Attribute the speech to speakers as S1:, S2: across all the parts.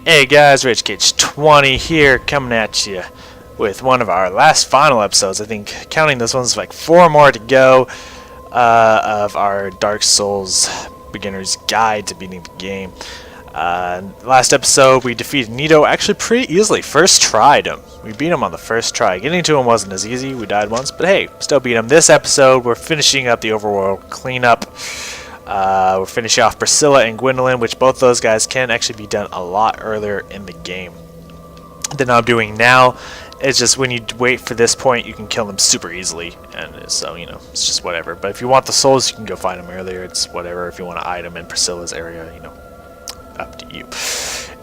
S1: Hey guys, RichKitch20 here, coming at you with one of our last final episodes. I think counting this one's like 4 more to go of our Dark Souls Beginner's Guide to Beating the Game. Last episode we defeated Nito actually pretty easily. First tried him. We beat him on the first try. Getting to him wasn't as easy. We died once, but hey, still beat him. This episode we're finishing up the Overworld cleanup. We're finishing off Pracilla and Gwyndolin, which both those guys can actually be done a lot earlier in the game than I'm doing now. It's just when you wait for this point, you can kill them super easily, and so, you know, it's just whatever. But if you want the souls, you can go find them earlier. It's whatever. If you want to item in Priscilla's area, you know, up to you.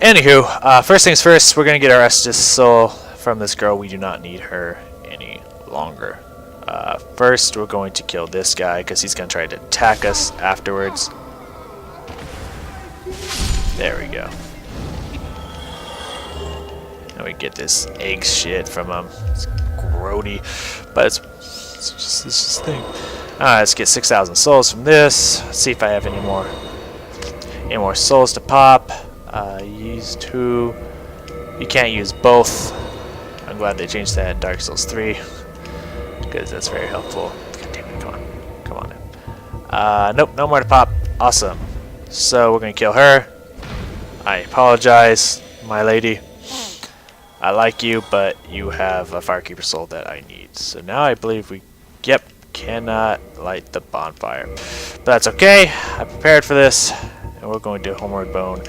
S1: Anywho, first things first, we're going to get our estus soul from this girl. We do not need her any longer. First, we're going to kill this guy because he's going to try to attack us afterwards. There we go. And we get this egg shit from him. It's grody, but it's just this thing. Alright, let's get 6,000 souls from this. Let's see if I have any more souls to pop. Use 2. You can't use both. I'm glad they changed that in Dark Souls 3. Because that's very helpful. God damn it, come on now. Nope, no more to pop. Awesome. So we're gonna kill her. I apologize, my lady. I like you, but you have a Firekeeper soul that I need. So now I believe we, cannot light the bonfire. But that's okay. I prepared for this, and we're going to Homeward Bone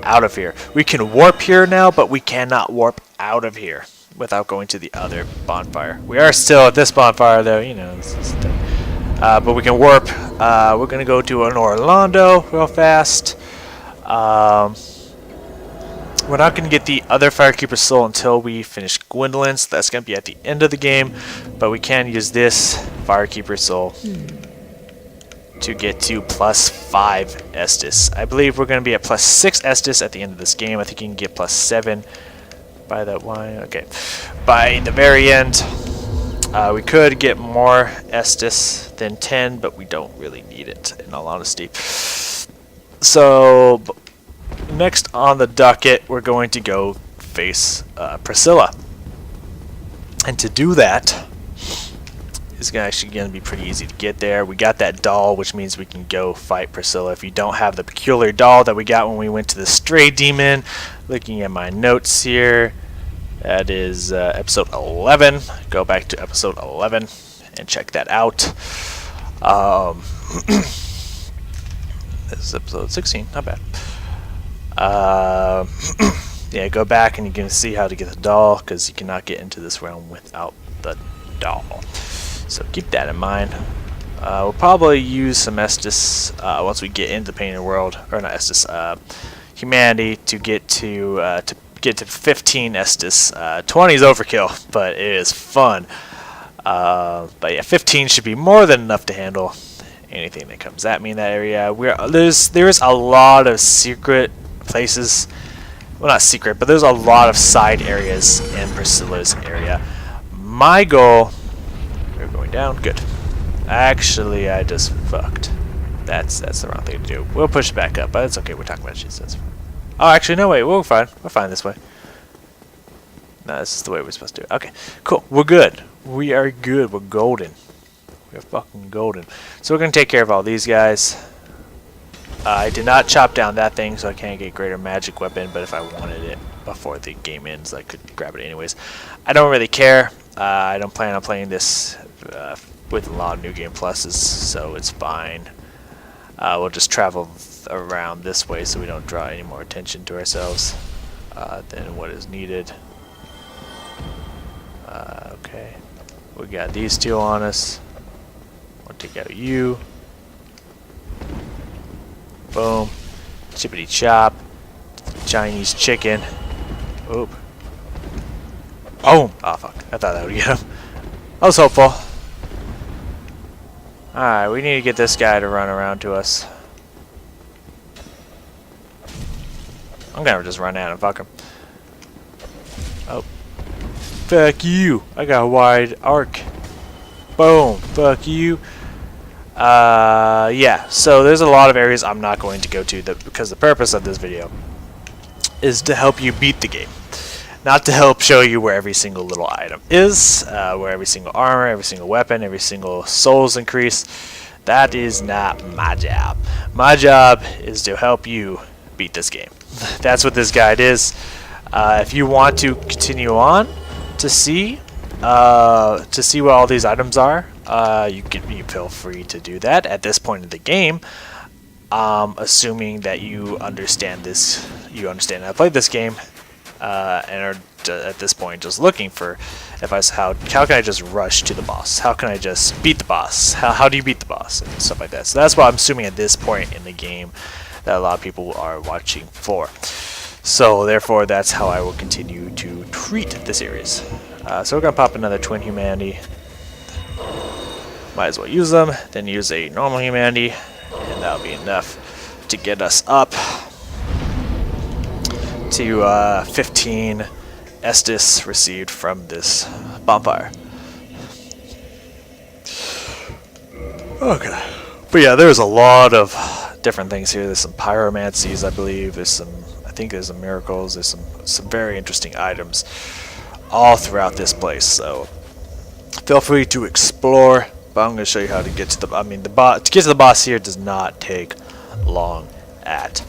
S1: out of here. We can warp here now, but we cannot warp out of here without going to the other bonfire. We are still at this bonfire, though, you know. But we can warp. We're going to go to an Orlando real fast. We're not going to get the other Firekeeper soul until we finish Gwyndolin, so that's going to be at the end of the game. But we can use this Firekeeper soul to get to +5 estus. I believe we're going to be at +6 estus at the end of this game. I think you can get +7. By that line, okay. By the very end, we could get more estus than 10, but we don't really need it, in all honesty. So, next on the docket, we're going to go face Pracilla. And to do that, it's actually going to be pretty easy to get there. We got that doll, which means we can go fight Pracilla. If you don't have the peculiar doll that we got when we went to the Stray Demon, looking at my notes here, that is episode 11. Go back to episode 11 and check that out. This is episode 16, not bad. Yeah, go back and you can see how to get the doll, because you cannot get into this realm without the doll. So keep that in mind. We'll probably use some estus once we get into the Painted World, or not estus, humanity, to get to 15 estus. 20 is overkill, but it is fun. But yeah, 15 should be more than enough to handle anything that comes at me in that area. There's a lot of secret places. Well, not secret, but there's a lot of side areas in Priscilla's area. My goal. We're going down. Good. Actually, I just fucked. That's the wrong thing to do. We'll push it back up, but it's okay. We're talking about shit. So that's fine. Oh, actually, no, wait. We're fine. We're fine this way. No, this is the way we're supposed to do it. Okay, cool. We're good. We are good. We're golden. We're fucking golden. So we're going to take care of all these guys. I did not chop down that thing, so I can't get greater magic weapon, but if I wanted it before the game ends, I could grab it anyways. I don't really care. I don't plan on playing this with a lot of New Game Pluses, so it's fine. We'll just travel around this way so we don't draw any more attention to ourselves than what is needed. Okay, we got these two on us. I'll take out you. Boom. Chippity chop. Chinese chicken. Oop. Boom. Oh fuck. I thought that would get him. I was hopeful. Alright, we need to get this guy to run around to us. I'm gonna just run at him. Fuck him. Oh. Fuck you. I got a wide arc. Boom. Fuck you. Yeah, so there's a lot of areas I'm not going to go to because the purpose of this video is to help you beat the game. Not to help show you where every single little item is, where every single armor, every single weapon, every single souls increase. That is not my job. My job is to help you beat this game. That's what this guide is. If you want to continue on to see what all these items are, you feel free to do that at this point in the game. Assuming that you understand this, you understand how to play this game, and are at this point just looking for how can I just rush to the boss? How can I just beat the boss? How do you beat the boss and stuff like that? So that's what I'm assuming at this point in the game that a lot of people are watching for. So therefore, that's how I will continue to treat the series. So we're gonna pop another twin humanity. Might as well use them. Then use a normal humanity, and that'll be enough to get us up to 15 estus received from this bonfire. Okay. But yeah, there's a lot of different things here. There's some pyromancies, I believe. I think there's some miracles. There's some very interesting items all throughout this place. So feel free to explore. But I'm going to show you how to get to the. To get to the boss here does not take long at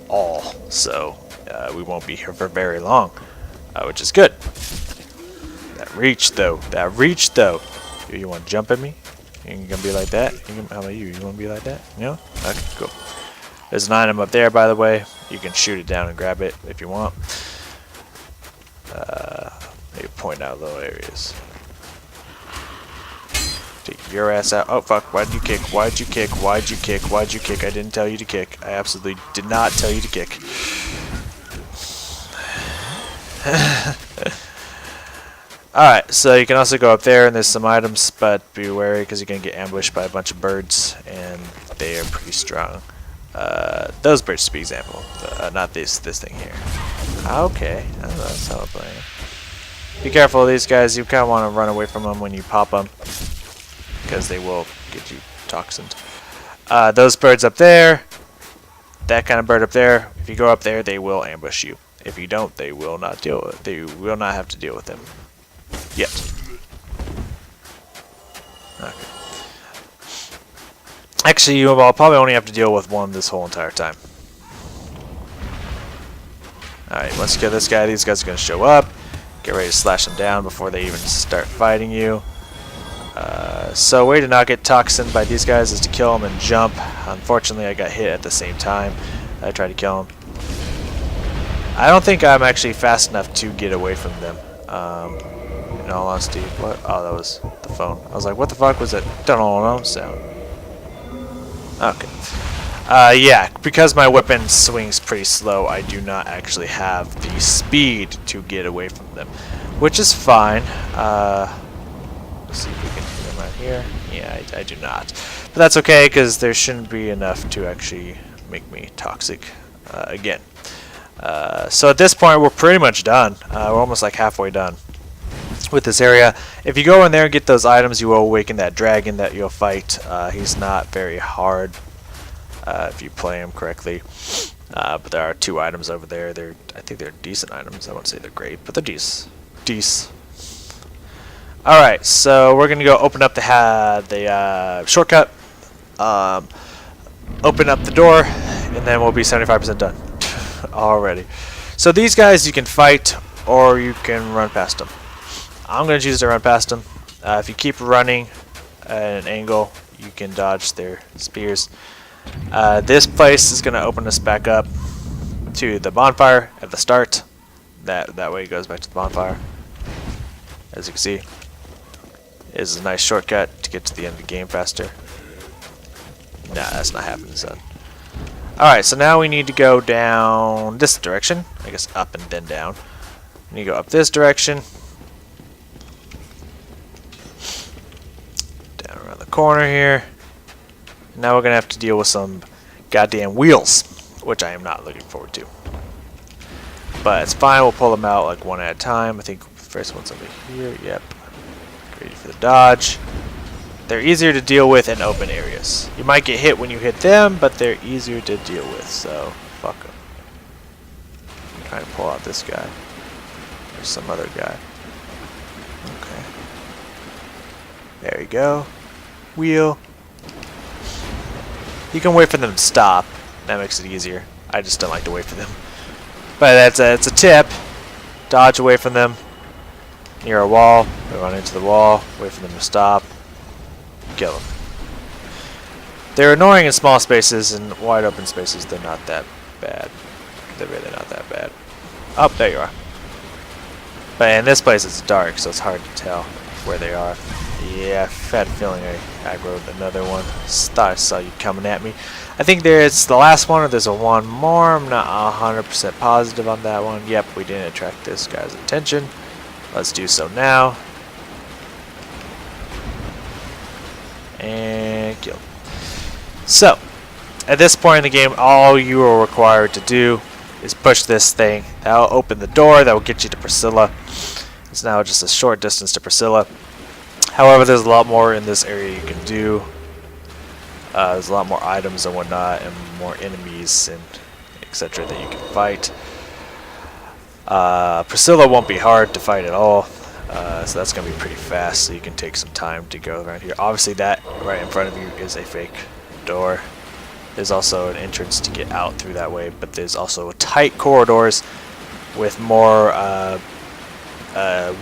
S1: all. So we won't be here for very long, which is good. That reach though. You want to jump at me? You're gonna be like that? How about you? You want to be like that? No? Okay, cool. There's an item up there, by the way. You can shoot it down and grab it if you want. Maybe point out little areas. Take your ass out. Oh fuck, why'd you kick? Why'd you kick? Why'd you kick? Why'd you kick? I didn't tell you to kick. I absolutely did not tell you to kick. Alright, so you can also go up there and there's some items, but be wary because you're going to get ambushed by a bunch of birds and they are pretty strong. Those birds, to be example. Not this thing here. Okay, that's how I'm playing. Be careful of these guys. You kind of want to run away from them when you pop them because they will get you toxined. Those birds up there, that kind of bird up there, if you go up there, they will ambush you. If you don't, they will not have to deal with them. Yet. Okay. Actually, you will probably only have to deal with one this whole entire time. Alright, once you get this guy, these guys are going to show up. Get ready to slash them down before they even start fighting you. So, way to not get toxined by these guys is to kill them and jump. Unfortunately, I got hit at the same time. I tried to kill them. I don't think I'm actually fast enough to get away from them. In all honesty, what? Oh, that was the phone. I was like, what the fuck was that? Don't sound. Okay. Yeah, because my weapon swings pretty slow, I do not actually have the speed to get away from them, which is fine. Let's see if we can hit them right here. Yeah, I do not. But that's okay, because there shouldn't be enough to actually make me toxic again. So at this point, we're pretty much done. We're almost like halfway done with this area. If you go in there and get those items, you will awaken that dragon that you'll fight. He's not very hard if you play him correctly. But there are 2 items over there. I think they're decent items. I won't say they're great, but they're decent. Alright, so we're going to go open up the shortcut. Open up the door, and then we'll be 75% done. Already. So these guys you can fight, or you can run past them. I'm going to choose to run past them. If you keep running at an angle, you can dodge their spears. This place is going to open us back up to the bonfire at the start. That way it goes back to the bonfire. As you can see, is a nice shortcut to get to the end of the game faster. Nah, that's not happening, son. Alright, so now we need to go down this direction. I guess up and then down. We need to go up this direction. Down around the corner here. Now we're going to have to deal with some goddamn wheels, which I am not looking forward to. But it's fine, we'll pull them out like one at a time. I think the first one's over here. Yep. Ready for the dodge. They're easier to deal with in open areas. You might get hit when you hit them, but they're easier to deal with, so fuck them. trying to pull out this guy. Or some other guy. Okay. There you go. Wheel. You can wait for them to stop. That makes it easier. I just don't like to wait for them. But it's a tip. Dodge away from them. Near a wall. We run into the wall. Wait for them to stop. Kill them. They're annoying in small spaces, and wide open spaces they're not that bad. They're really not that bad. Oh, there you are. But in this place it's dark, so it's hard to tell where they are. Yeah, I've had a feeling I aggroed another one. Thought I saw you coming at me. I think it's the last one, or there's a one more. I'm not 100% positive on that one. Yep, we didn't attract this guy's attention. Let's do so now. And kill. So, at this point in the game, all you are required to do is push this thing. That'll open the door. That will get you to Pracilla. It's now just a short distance to Pracilla. However, there's a lot more in this area you can do. There's a lot more items and whatnot, and more enemies and etc. that you can fight. Pracilla won't be hard to fight at all, so that's going to be pretty fast, so you can take some time to go around here. Obviously that right in front of you is a fake door. There's also an entrance to get out through that way, but there's also tight corridors with more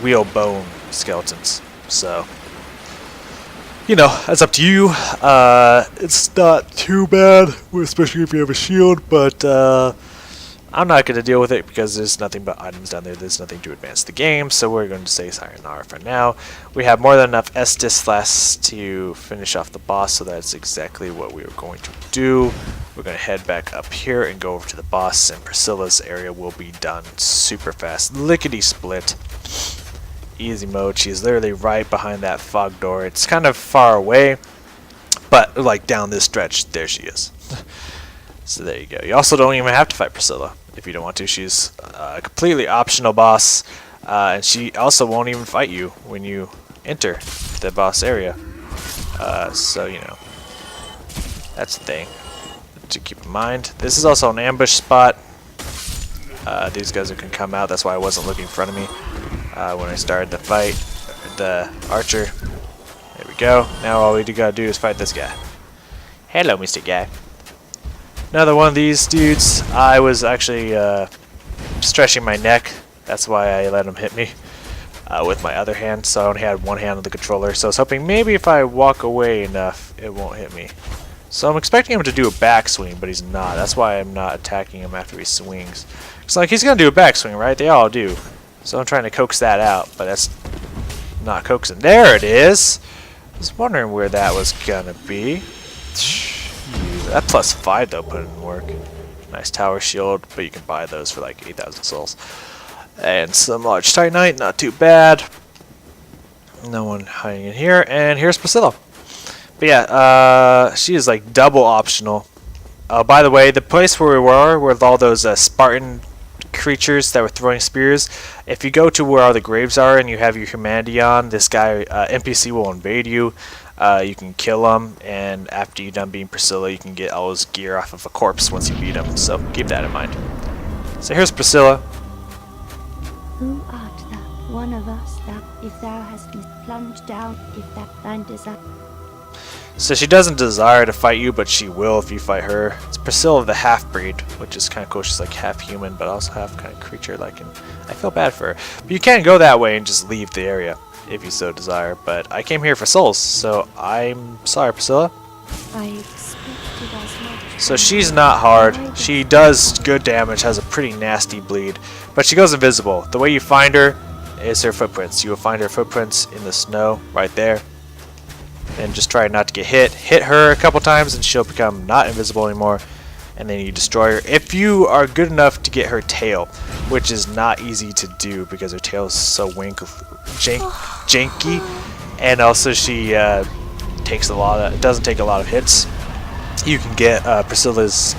S1: wheel bone skeletons. So, you know, that's up to you. It's not too bad, especially if you have a shield, but I'm not going to deal with it because there's nothing but items down there. There's nothing to advance the game, so we're going to say sayonara for now. We have more than enough estus left to finish off the boss, so that's exactly what we are going to do. We're going to head back up here and go over to the boss, and Pracilla's area will be done super fast. Lickety split. Easy mode. She's literally right behind that fog door. It's kind of far away, but like down this stretch, there she is. So there you go. You also don't even have to fight Pracilla if you don't want to. She's a completely optional boss, and she also won't even fight you when you enter the boss area. So, you know, that's the thing to keep in mind. This is also an ambush spot. These guys can come out. That's why I wasn't looking in front of me when I started the fight. The archer. There we go. Now all we gotta do is fight this guy. Hello, Mr. Guy. Another one of these dudes. I was actually stretching my neck. That's why I let him hit me with my other hand. So I only had one hand on the controller. So I was hoping maybe if I walk away enough, it won't hit me. So I'm expecting him to do a backswing, but he's not. That's why I'm not attacking him after he swings. It's like he's gonna do a backswing, right? They all do. So I'm trying to coax that out, but that's not coaxing. There it is. I was wondering where that was gonna be. That +5 though put in work. Nice tower shield, but you can buy those for like 8,000 souls. And some large titanite, not too bad. No one hiding in here, and here's Pracilla. But yeah, she is like double optional. By the way, the place where we were with all those Spartan creatures that were throwing spears, if you go to where all the graves are and you have your humanity on, this guy, NPC will invade you. You can kill him, and after you're done being Pracilla, you can get all his gear off of a corpse once you beat him, so keep that in mind. So here's Pracilla.
S2: Who art thou? One of us, that if thou hast been plunged down, if that thine desire.
S1: So she doesn't desire to fight you, but she will if you fight her. It's Pracilla the half-breed, which is kind of cool. She's like half human, but also half kind of creature-like, and I feel bad for her. But you can go that way and just leave the area if you so desire. But I came here for souls, so I'm sorry, Pracilla.
S2: I expected as much.
S1: So she's not hard. She does good damage, has a pretty nasty bleed, but she goes invisible. The way you find her is her footprints. You will find her footprints in the snow right there. And just try not to get hit. Hit her a couple times and she'll become not invisible anymore. And then you destroy her. If you are good enough to get her tail, which is not easy to do because her tail is so janky. And also she doesn't take a lot of hits. You can get Pracilla's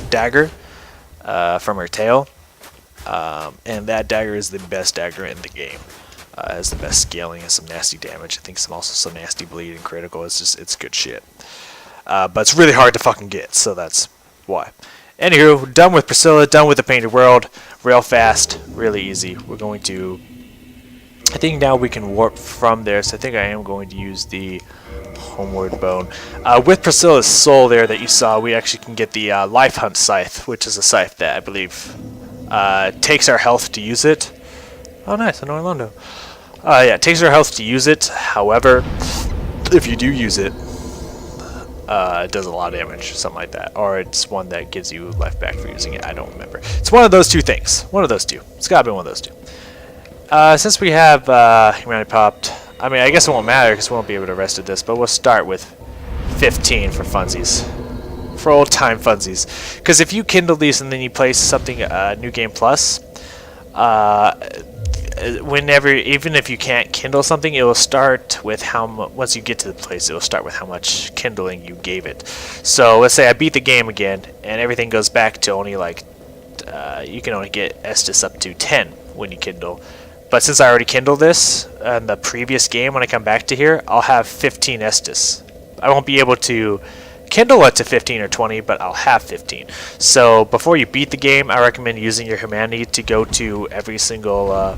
S1: dagger from her tail. And that dagger is the best dagger in the game. Has the best scaling and some nasty damage. I think some also some nasty bleed and critical. It's good shit. But it's really hard to fucking get, so that's why. Anywho, done with Priscilla, done with the Painted World. Real fast, really easy. We're going to... I think now we can warp from there, so I think I am going to use the Homeward Bone. With Priscilla's soul there that you saw, we actually can get the Life Hunt Scythe, which is a scythe that I believe takes our health to use it. Oh nice, an Orlando. Yeah, it takes our health to use it. However, if you do use it, it does a lot of damage, something like that. Or it's one that gives you life back for using it. I don't remember. It's one of those two things. One of those two. It's gotta be one of those two. Since we have humanity popped, I mean, I guess it won't matter because we won't be able to rest at this, but we'll start with 15 for funsies. For old time funsies. Because if you kindle these and then you place something, New Game Plus, whenever, even if you can't kindle something, it will start with how much, once you get to the place, it will start with how much kindling you gave it. So let's say I beat the game again, and everything goes back to only like, you can only get estus up to 10 when you kindle. But since I already kindled this in the previous game, when I come back to here, I'll have 15 estus. I won't be able to kindle it to 15 or 20, but I'll have 15. So before you beat the game, I recommend using your humanity to go to every single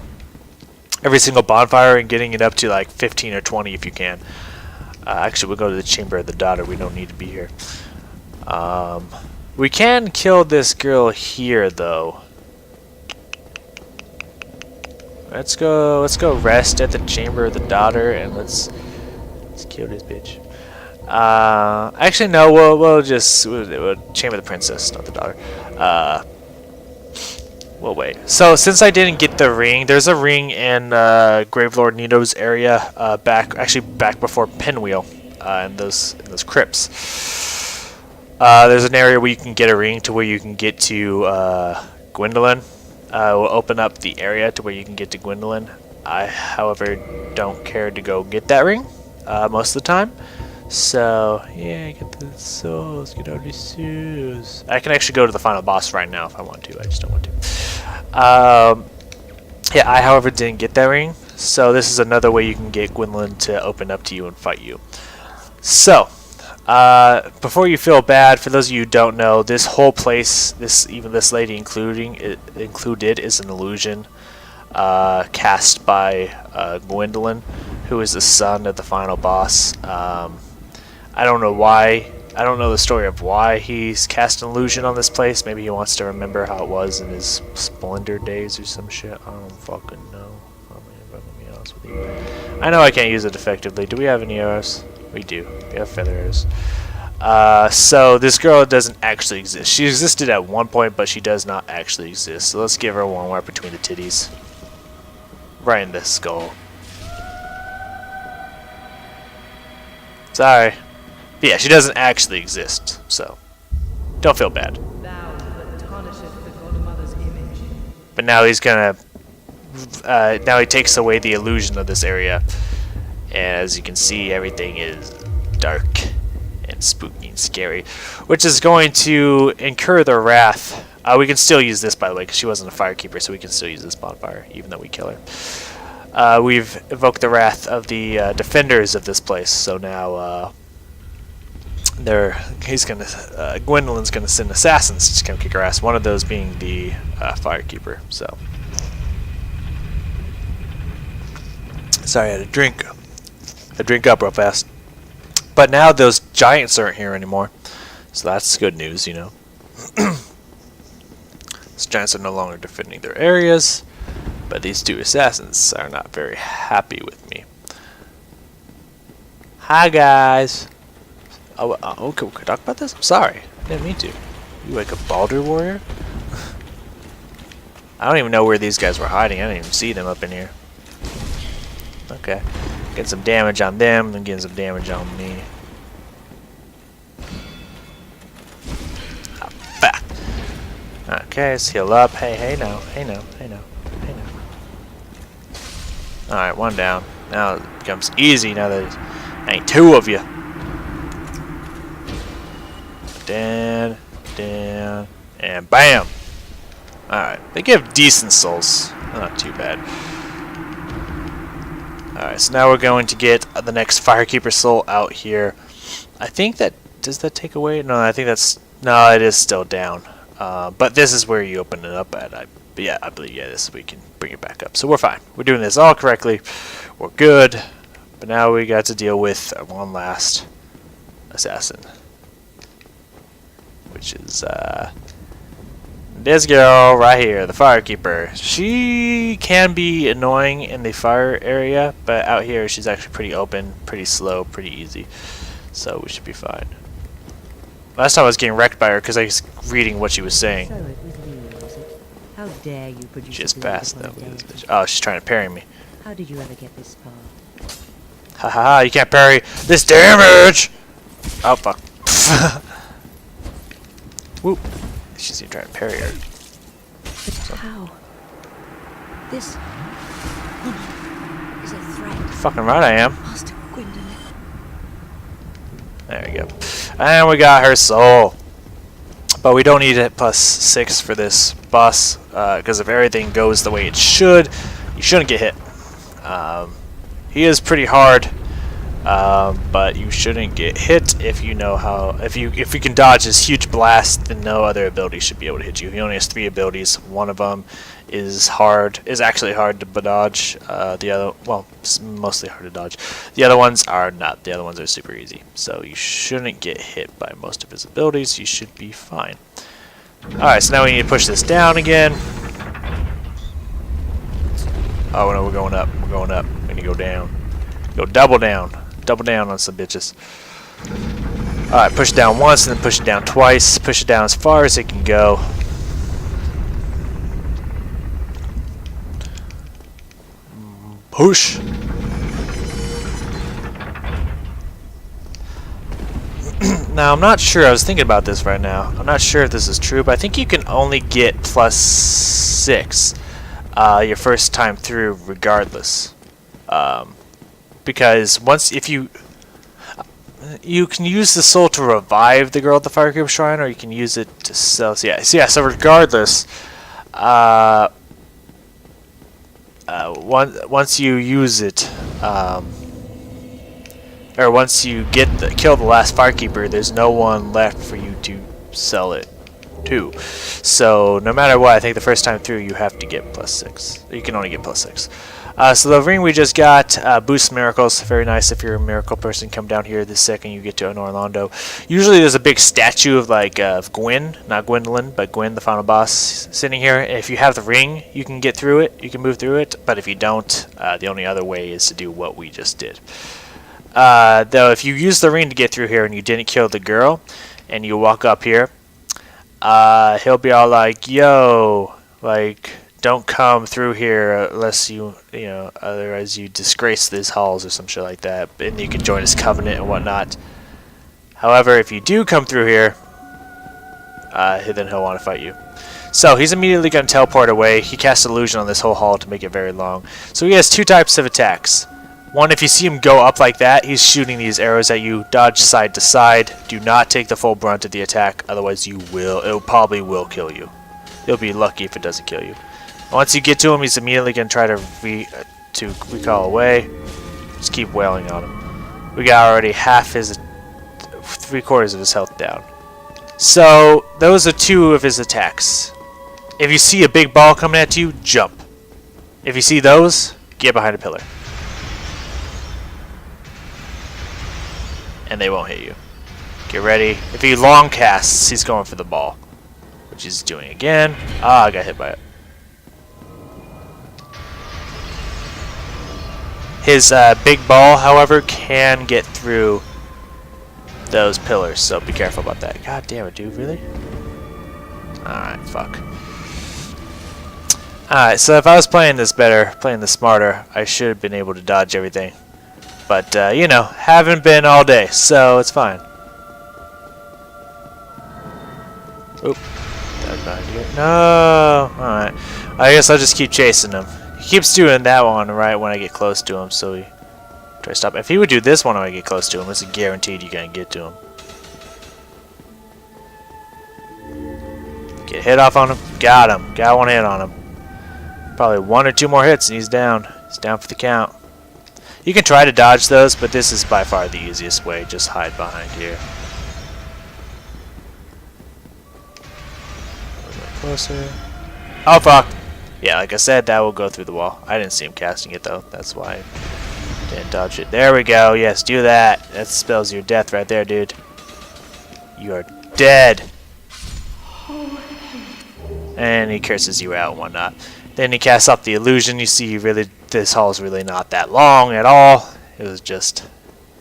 S1: bonfire and getting it up to like 15 or 20 if you can. Actually, we'll go to the Chamber of the Daughter. We don't need to be here. We can kill this girl here, though. Let's go rest at the Chamber of the Daughter, and let's kill this bitch. Actually, no. We'll Chamber of the Princess, not the Daughter. We'll wait. So since I didn't get the ring, there's a ring in Gravelord Nito's area back before Pinwheel, in those crypts. There's an area where you can get a ring to where you can get to Gwyndolin. We'll open up the area to where you can get to Gwyndolin. I, however, don't care to go get that ring most of the time. So, yeah, get the souls, get all these souls. I can actually go to the final boss right now if I want to. I just don't want to. Yeah, I, however, didn't get that ring. So this is another way you can get Gwyndolin to open up to you and fight you. So, before you feel bad, for those of you who don't know, this whole place, even this lady included, is an illusion cast by Gwyndolin, who is the son of the final boss. I don't know why. I don't know the story of why he's cast an illusion on this place. Maybe he wants to remember how it was in his splendor days or some shit. I don't fucking know. Let me be honest with you. I know I can't use it effectively. Do we have any arrows? We do. We have feather arrows. So this girl doesn't actually exist. She existed at one point, but she does not actually exist. So let's give her one more between the titties. Right in the skull. Sorry. But yeah, she doesn't actually exist, so don't feel bad. But now he's gonna now he takes away the illusion of this area. And as you can see, everything is dark and spooky and scary, which is going to incur the wrath. We can still use this, by the way, because she wasn't a firekeeper, so we can still use this bonfire, even though we kill her. We've evoked the wrath of the defenders of this place, so now Gwyndolin's gonna send assassins to come kick her ass. One of those being the firekeeper. So, sorry, I had to drink up real fast. But now those giants aren't here anymore, so that's good news, you know. Those giants are no longer defending their areas, but these two assassins are not very happy with me. Hi guys. Oh, okay, we could talk about this? I'm sorry. I didn't mean to. You like a Baldur warrior? I don't even know where these guys were hiding. I didn't even see them up in here. Okay. Get some damage on them, then get some damage on me. Ah, back. Okay, let's heal up. Hey now. Hey now. Alright, one down. Now it becomes easy now that there's ain't two of you. Down, and bam! Alright, they give decent souls. Not too bad. Alright, so now we're going to get the next Firekeeper soul out here. I think that... Does that take away? No, I think that's... No, it is still down. But this is where you open it up at. I believe, this is where we can bring it back up. So we're fine. We're doing this all correctly. We're good. But now we got to deal with one last assassin. Which is, this girl right here, the firekeeper. She can be annoying in the fire area, but out here she's actually pretty open, pretty slow, pretty easy. So we should be fine. Last time I was getting wrecked by her because I was reading what she was saying.
S3: So it was you, was it? How dare you produce
S1: She just
S3: a blood
S1: passed though.
S3: upon a deity?
S1: Oh, she's trying to parry me.
S3: How did you ever get this far?
S1: Ha ha ha, you can't parry this damage! Oh fuck. Whoop. She's even trying to parry her.
S3: But how? This woman is a threat.
S1: Fucking right I am.
S3: Master Gwyndolin.
S1: There we go. And we got her soul. But we don't need it +6 for this boss, because if everything goes the way it should, you shouldn't get hit. He is pretty hard, but you shouldn't get hit if you know how. If you can dodge his huge blast, then no other ability should be able to hit you. He only has 3 abilities. One of them is actually hard to dodge. The other, well, it's mostly hard to dodge. The other ones are not. The other ones are super easy. So you shouldn't get hit by most of his abilities. You should be fine. Alright, so now we need to push this down again. Oh no, we're going up. We're going up. We need to go down. Go double down. Double down on some bitches. Alright, push it down once and then push it down twice. Push it down as far as it can go. Push. Now, I'm not sure. I was thinking about this right now. I'm not sure if this is true, but I think you can only get +6 your first time through regardless. Because if you can use the soul to revive the girl at the Firekeeper Shrine, or you can use it to sell. So so regardless, once you use it, or once you kill the last Firekeeper, there's no one left for you to sell it to. So no matter what, I think the first time through you have to get +6. You can only get +6. So the ring we just got boosts miracles. Very nice if you're a miracle person. Come down here the second you get to Orlando. Usually there's a big statue of Gwyn, not Gwyndolin, but Gwyn, the final boss, sitting here. If you have the ring, you can get through it. You can move through it. But if you don't, the only other way is to do what we just did. Though if you use the ring to get through here and you didn't kill the girl, and you walk up here, he'll be all like, "Yo, like, don't come through here unless otherwise you disgrace these halls," or some shit like that. And you can join his covenant and whatnot. However, if you do come through here, then he'll want to fight you. So he's immediately going to teleport away. He casts illusion on this whole hall to make it very long. So he has 2 types of attacks. One, if you see him go up like that, he's shooting these arrows at you. Dodge side to side. Do not take the full brunt of the attack, otherwise it probably will kill you. You'll be lucky if it doesn't kill you. Once you get to him, he's immediately going to try to recall away. Just keep wailing on him. We got already half his, 3/4 of his health down. So those are 2 of his attacks. If you see a big ball coming at you, jump. If you see those, get behind a pillar. And they won't hit you. Get ready. If he long casts, he's going for the ball, which he's doing again. Ah, I got hit by it. His big ball, however, can get through those pillars, so be careful about that. God damn it, dude, really? Alright, fuck. Alright, so if I was playing this better, playing this smarter, I should have been able to dodge everything. But, haven't been all day, so it's fine. Oop. No! Alright. I guess I'll just keep chasing him. He keeps doing that one right when I get close to him, so we try to stop. If he would do this one when I get close to him, it's guaranteed you're going to get to him. Get hit off on him. Got him. Got 1 hit on him. Probably 1 or 2 more hits and he's down. He's down for the count. You can try to dodge those, but this is by far the easiest way. Just hide behind here. closer. Oh fuck! Yeah, like I said, that will go through the wall. I didn't see him casting it though. That's why I didn't dodge it. There we go. Yes, do that. That spells your death right there, dude. You are dead. And he curses you out and whatnot. Then he casts up the illusion. You see, really, this hall is really not that long at all. It was just,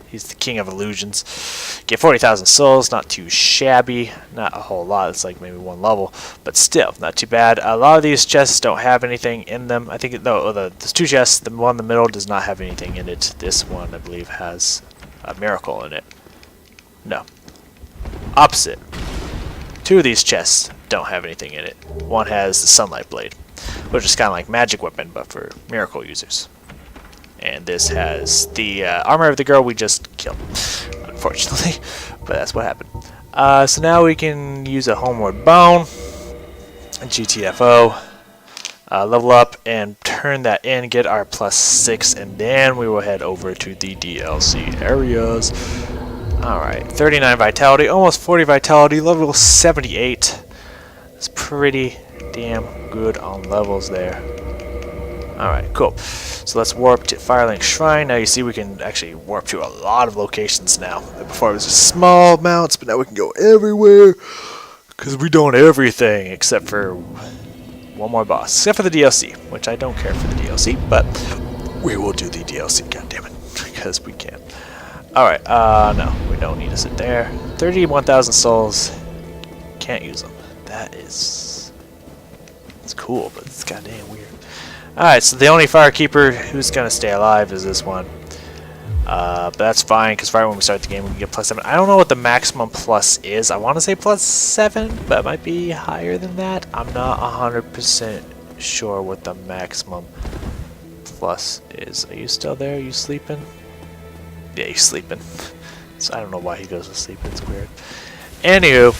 S1: he's the king of illusions. Get 40,000 souls, not too shabby. Not a whole lot. It's like maybe one level, but still not too bad. A lot of these chests don't have anything in them. I think there's two chests. The one in the middle does not have anything in it. This one, I believe, has a miracle in it. No, opposite. Two of these chests don't have anything in it. One has the sunlight blade, which is kind of like magic weapon, but for miracle users. And this has the armor of the girl we just killed, unfortunately, but that's what happened. So now we can use a homeward bone, a GTFO, level up and turn that in, get our +6, and then we will head over to the DLC areas. Alright, 39 vitality, almost 40 vitality, level 78. It's pretty damn good on levels there. Alright, cool. So let's warp to Firelink Shrine. Now you see we can actually warp to a lot of locations now. Before it was just small amounts, but now we can go everywhere. Because we done everything except for one more boss. Except for the DLC, which I don't care for the DLC, but we will do the DLC, goddammit. Because we can. Alright, no, we don't need to sit there. 31,000 souls. Can't use them. That is... it's cool, but it's goddamn weird. Alright, so the only Firekeeper who's going to stay alive is this one. But that's fine, because right when we start the game we can get +7. I don't know what the maximum plus is. I want to say +7, but it might be higher than that. I'm not 100% sure what the maximum plus is. Are you still there? Are you sleeping? Yeah, he's sleeping. So I don't know why he goes to sleep. It's weird. Anywho,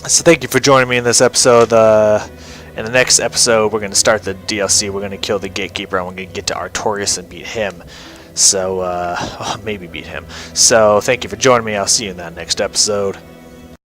S1: so thank you for joining me in this episode. In the next episode, we're going to start the DLC. We're going to kill the Gatekeeper, and we're going to get to Artorias and beat him. So, maybe beat him. So, thank you for joining me. I'll see you in that next episode.